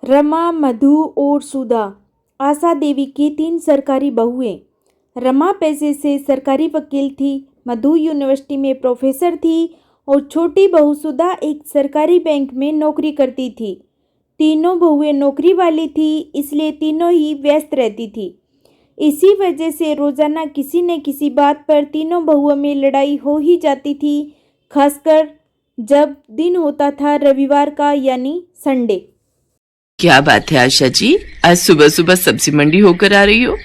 रमा, मधु और सुधा आशा देवी की 3 सरकारी बहुएं। रमा पेशे से सरकारी वकील थी, मधु यूनिवर्सिटी में प्रोफेसर थी और छोटी बहू सुधा एक सरकारी बैंक में नौकरी करती थी। तीनों बहुएं नौकरी वाली थी, इसलिए तीनों ही व्यस्त रहती थी। इसी वजह से रोजाना किसी न किसी बात पर तीनों बहुओं में लड़ाई हो ही जाती थी, खासकर जब दिन होता था रविवार का, यानी संडे। क्या बात है आशा जी, आज सुबह सुबह सब्जी मंडी होकर आ रही हो?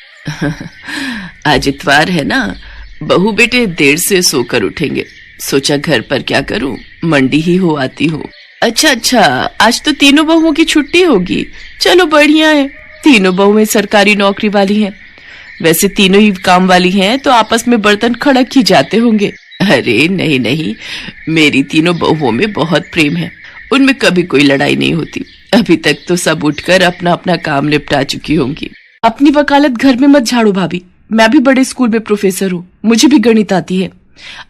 आज इतवार है ना, बहू बेटे देर से सोकर उठेंगे। सोचा घर पर क्या करूं, मंडी ही हो आती हूँ। अच्छा, आज तो तीनों बहुओं की छुट्टी होगी। चलो बढ़िया है, तीनों बहुएं सरकारी नौकरी वाली हैं। वैसे तीनों ही काम वाली हैं तो आपस में बर्तन खड़क ही जाते होंगे। अरे नहीं, मेरी तीनों बहुओं में बहुत प्रेम है, उनमें कभी कोई लड़ाई नहीं होती। अभी तक तो सब उठकर अपना अपना काम निपटा चुकी होंगी। अपनी वकालत घर में मत झाड़ो भाभी, मैं भी बड़े स्कूल में प्रोफेसर हूँ, मुझे भी गणित आती है।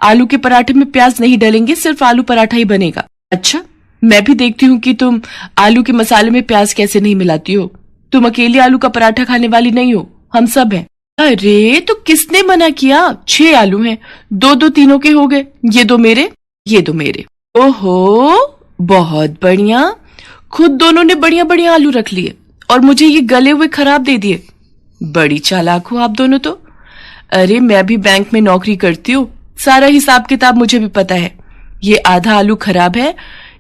आलू के पराठे में प्याज नहीं डलेंगे, सिर्फ आलू पराठा ही बनेगा। अच्छा, मैं भी देखती हूँ कि तुम आलू के मसाले में प्याज कैसे नहीं मिलाती हो। तुम अकेले आलू का पराठा खाने वाली नहीं हो, हम सब हैं। अरे तो किसने मना किया? 6 आलू हैं, 2-2 तीनों के हो गए। ये 2 मेरे, ये 2 मेरे। ओहो, बहुत बढ़िया। खुद दोनों ने बढ़िया बढ़िया आलू रख लिए और मुझे ये गले हुए खराब दे दिए। बड़ी चालाक हो आप दोनों तो। अरे मैं भी बैंक में नौकरी करती हूँ, सारा हिसाब किताब मुझे भी पता है। ये आधा आलू खराब है,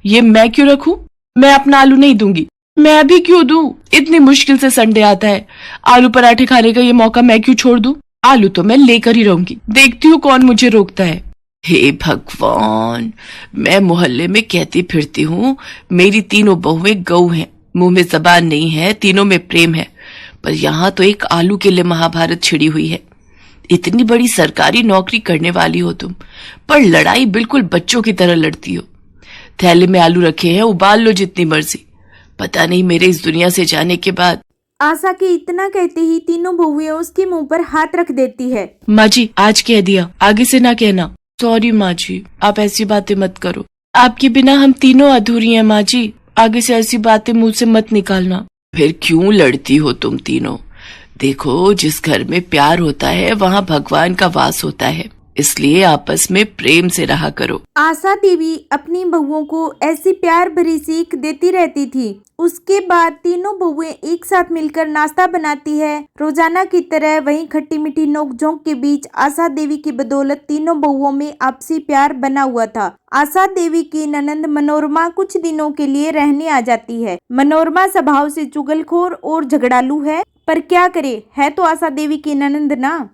ये मैं क्यों रखूं? मैं अपना आलू नहीं दूंगी। मैं भी क्यों दूं? इतनी मुश्किल से संडे आता है, आलू पराठे खाने का ये मौका मैं क्यों छोड़ दूं? आलू तो मैं लेकर ही रहूंगी, देखती हूँ कौन मुझे रोकता है। हे भगवान, मैं मोहल्ले में कहती फिरती हूँ मेरी तीनों बहुएं गऊ हैं, मुंह में जबान नहीं है, तीनों में प्रेम है, पर यहाँ तो एक आलू के लिए महाभारत छिड़ी हुई है। इतनी बड़ी सरकारी नौकरी करने वाली हो तुम, पर लड़ाई बिल्कुल बच्चों की तरह लड़ती हो। थैले में आलू रखे हैं, उबाल लो जितनी मर्जी। पता नहीं मेरे इस दुनिया से जाने के बाद। आशा के इतना कहते ही तीनों बहुएं उसके मुंह पर हाथ रख देती है। माँ जी, आज कह दिया, आगे से ना कहना। सॉरी माँ जी, आप ऐसी बातें मत करो। आपके बिना हम तीनों अधूरी हैं माँ जी, आगे से ऐसी बातें मुंह से मत निकालना। फिर क्यों लड़ती हो तुम तीनों? देखो, जिस घर में प्यार होता है वहाँ भगवान का वास होता है, इसलिए आपस में प्रेम से रहा करो। आशा देवी अपनी बहुओं को ऐसी प्यार भरी सीख देती रहती थी। उसके बाद तीनों बहुएं एक साथ मिलकर नाश्ता बनाती है, रोजाना की तरह। वहीं खट्टी मीठी नोकझोंक के बीच आशा देवी की बदौलत तीनों बहुओं में आपसी प्यार बना हुआ था। आशा देवी की ननंद मनोरमा कुछ दिनों के लिए रहने आ जाती है। मनोरमा स्वभाव से चुगलखोर और झगड़ालू है, पर क्या करे, है तो आशा देवी की ननंद ना।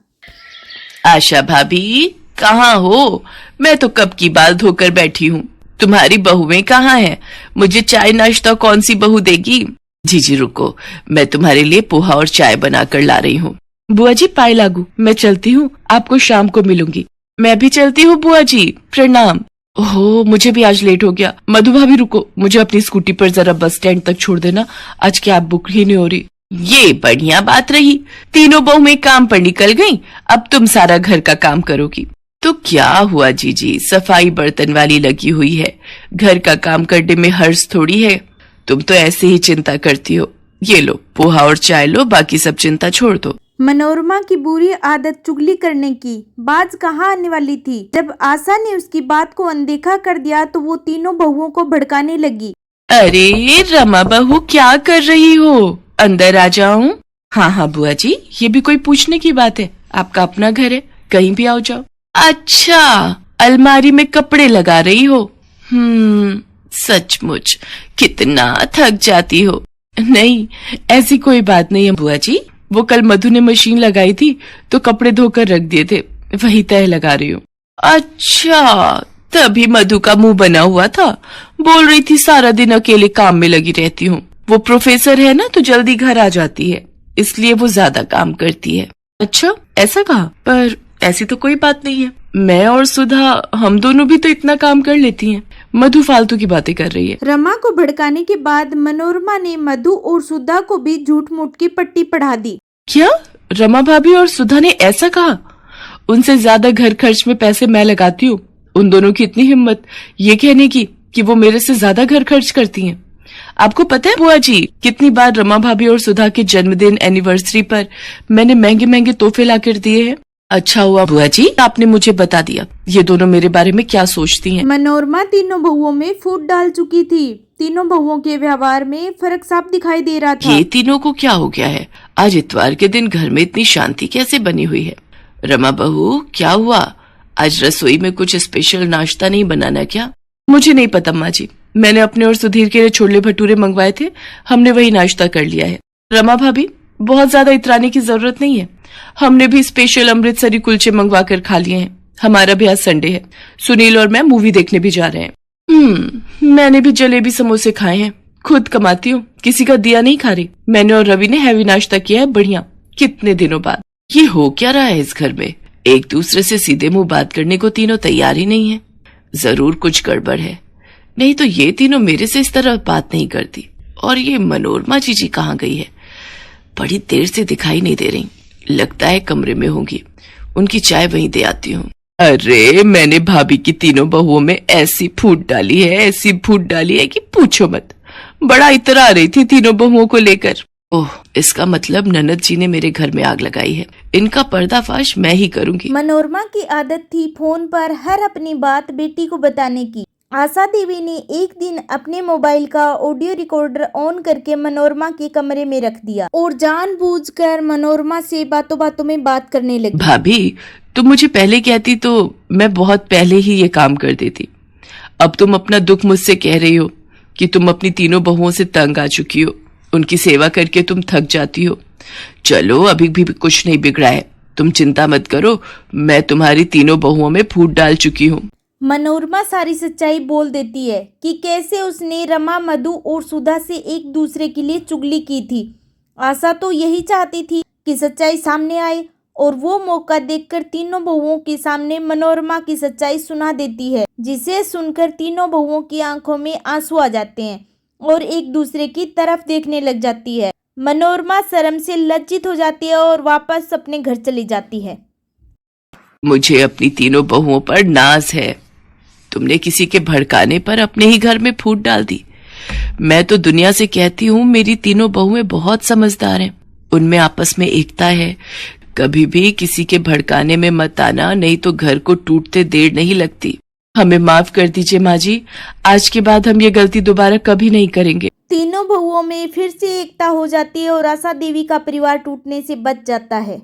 आशा भाभी, कहाँ हो? मैं तो कब की बाल धोकर बैठी हूँ। तुम्हारी बहुएं कहाँ हैं? मुझे चाय नाश्ता कौन सी बहू देगी? जी रुको, मैं तुम्हारे लिए पोहा और चाय बनाकर ला रही हूँ। बुआ जी पाए लागू, मैं चलती हूँ, आपको शाम को मिलूंगी। मैं भी चलती हूँ बुआ जी, प्रणाम। ओहो, मुझे भी आज लेट हो गया। मधु भाभी रुको, मुझे अपनी स्कूटी पर जरा बस स्टैंड तक छोड़ देना, आज कैब बुक ही नहीं हो रही। ये बढ़िया बात रही, तीनों बहुएं काम पर निकल गईं, अब तुम सारा घर का काम करोगी। तो क्या हुआ जीजी, सफाई बर्तन वाली लगी हुई है, घर का काम करने में हर्ष थोड़ी है। तुम तो ऐसे ही चिंता करती हो। ये लो पोहा और चाय लो, बाकी सब चिंता छोड़ दो। मनोरमा की बुरी आदत चुगली करने की बाज कहाँ आने वाली थी। जब आशा ने उसकी बात को अनदेखा कर दिया तो वो तीनों बहुओं को भड़काने लगी। अरे रमा बहू, क्या कर रही हो? अंदर आ जाऊं? हाँ बुआ जी, ये भी कोई पूछने की बात है? आपका अपना घर है, कहीं भी आओ जाओ। अच्छा, अलमारी में कपड़े लगा रही हो? सचमुच कितना थक जाती हो। नहीं, ऐसी कोई बात नहीं है बुआ जी, वो कल मधु ने मशीन लगाई थी तो कपड़े धोकर रख दिए थे, वही तह लगा रही हूँ। अच्छा, तभी मधु का मुंह बना हुआ था, बोल रही थी सारा दिन अकेले काम में लगी रहती हूँ। वो प्रोफेसर है ना, तो जल्दी घर आ जाती है, इसलिए वो ज्यादा काम करती है। अच्छा, ऐसा कहा? पर ऐसी तो कोई बात नहीं है, मैं और सुधा हम दोनों भी तो इतना काम कर लेती हैं। मधु फालतू की बातें कर रही है। रमा को भड़काने के बाद मनोरमा ने मधु और सुधा को भी झूठ मूठ की पट्टी पढ़ा दी। क्या रमा भाभी और सुधा ने ऐसा कहा? उनसे ज्यादा घर खर्च में पैसे मैं लगाती हूँ। उन दोनों की इतनी हिम्मत ये कहने की कि वो मेरे से ज्यादा घर खर्च करती हैं। आपको पता है बुआ जी, कितनी बार रमा भाभी और सुधा के जन्मदिन एनिवर्सरी पर मैंने महंगे महंगे तोहफे लाकर दिए हैं। अच्छा हुआ बुआ जी आपने मुझे बता दिया, ये दोनों मेरे बारे में क्या सोचती हैं। मनोरमा तीनों बहुओं में फूट डाल चुकी थी। तीनों बहुओं के व्यवहार में फर्क साफ दिखाई दे रहा था। ये तीनों को क्या हो गया है? आज इतवार के दिन घर में इतनी शांति कैसे बनी हुई है? रमा बहू क्या हुआ? आज रसोई में कुछ स्पेशल नाश्ता नहीं बनाना क्या? मुझे नहीं पता माँ जी, मैंने अपने और सुधीर के लिए छोले भटूरे मंगवाए थे, हमने वही नाश्ता कर लिया है। रमा भाभी बहुत ज्यादा इतराने की जरूरत नहीं है, हमने भी स्पेशल अमृतसरी कुलचे मंगवा कर खा लिए हैं। हमारा भी आज संडे है, सुनील और मैं मूवी देखने भी जा रहे हैं। मैंने भी जलेबी समोसे खाए हैं, खुद कमाती हूँ, किसी का दिया नहीं खा रही। मैंने और रवि ने हैवी नाश्ता किया है बढ़िया, कितने दिनों बाद। ये हो क्या रहा है इस घर में? एक दूसरे से सीधे मुंह बात करने को तीनों तैयार ही नहीं है। जरूर कुछ गड़बड़ है, नहीं तो ये तीनों मेरे से इस तरह बात नहीं करती। और ये मनोरमा जी कहाँ गई है? बड़ी देर से दिखाई नहीं दे रही, लगता है कमरे में होंगी। उनकी चाय वहीं दे आती हूँ। अरे मैंने भाभी की तीनों बहुओं में ऐसी फूट डाली है, ऐसी फूट डाली है कि पूछो मत। बड़ा इतरा रही थी तीनों बहुओं को लेकर। ओह, इसका मतलब ननद जी ने मेरे घर में आग लगाई है। इनका पर्दाफाश मैं ही करूंगी। मनोरमा की आदत थी फोन पर हर अपनी बात बेटी को बताने की। आशा देवी ने एक दिन अपने मोबाइल का ऑडियो रिकॉर्डर ऑन करके मनोरमा के कमरे में रख दिया और जानबूझकर मनोरमा से बातों बातों में बात करने लगी। भाभी तुम मुझे पहले कहती तो मैं बहुत पहले ही ये काम कर देती। अब तुम अपना दुख मुझसे कह रही हो कि तुम अपनी तीनों बहुओं से तंग आ चुकी हो, उनकी सेवा करके तुम थक जाती हो। चलो अभी भी कुछ नहीं बिगड़ा है, तुम चिंता मत करो, मैं तुम्हारी तीनों बहुओं में फूट डाल चुकी हूँ। मनोरमा सारी सच्चाई बोल देती है कि कैसे उसने रमा, मधु और सुधा से एक दूसरे के लिए चुगली की थी। आशा तो यही चाहती थी कि सच्चाई सामने आए और वो मौका देखकर तीनों बहुओं के सामने मनोरमा की सच्चाई सुना देती है, जिसे सुनकर तीनों बहुओं की आंखों में आंसू आ जाते हैं और एक दूसरे की तरफ देखने लग जाती है। मनोरमा शर्म से लज्जित हो जाती है और वापस अपने घर चली जाती है। मुझे अपनी तीनों बहुओं पर नाज है। तुमने किसी के भड़काने पर अपने ही घर में फूट डाल दी। मैं तो दुनिया से कहती हूँ मेरी तीनों बहुएं बहुत समझदार हैं, उनमें आपस में एकता है। कभी भी किसी के भड़काने में मत आना, नहीं तो घर को टूटते देर नहीं लगती। हमें माफ कर दीजिए माँ जी, आज के बाद हम ये गलती दोबारा कभी नहीं करेंगे। तीनों बहुओं में फिर से एकता हो जाती है और आशा देवी का परिवार टूटने से बच जाता है।